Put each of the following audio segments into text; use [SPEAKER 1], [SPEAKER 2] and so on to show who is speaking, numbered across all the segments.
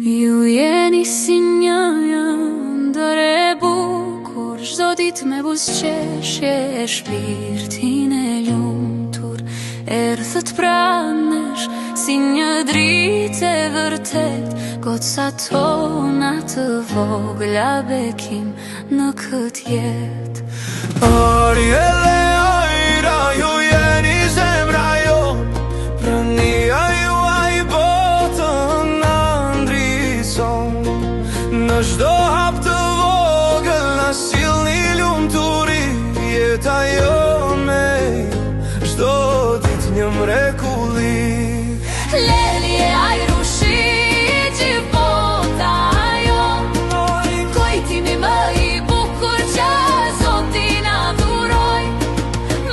[SPEAKER 1] Ju jeni si një ëndër e bukur, çdo ditë me buzëqeshje e shpirtin e lumtur. Erthët pranesh si një dritë e vërtet, goca tona të vogla bekim në këtë jetë.
[SPEAKER 2] Ariele ajra, ju jeni zemra jon, prania juaj botën na ndriçon. Në çdo hap të vogël na sillni lumturi, jeta jone çdo ditë një mrekulli.
[SPEAKER 1] Lelje ajrushi gjithë bota jon, kujtimi më i bukur që Zoti na dhuroi.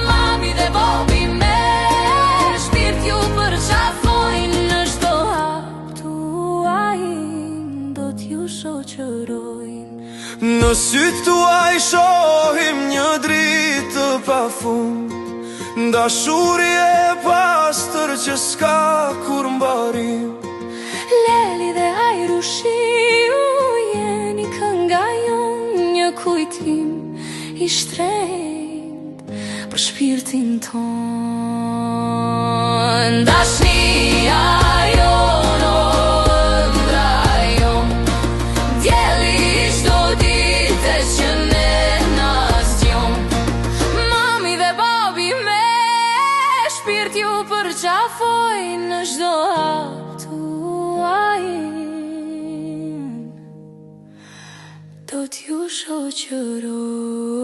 [SPEAKER 1] Mami dhe bobi me shpirt ju përqafojnë, në çdo hap tuaj do t'ju shoqërojnë.
[SPEAKER 2] Në sytë tuaj shohim një dritë të pafund, dashuri e pastër që s'ka kur mbarim.
[SPEAKER 1] Leli dhe ajrushi ju jeni kënga jon, një kujtim i shtrenjtë për shpirtin ton. Dashnia jon, ëndra jon, dielli çdo ditë që ne na zgjon. Mami dhe bobi me shpirt ju përqafojnë, në çdo hap tuaj do t'ju shoqëroj.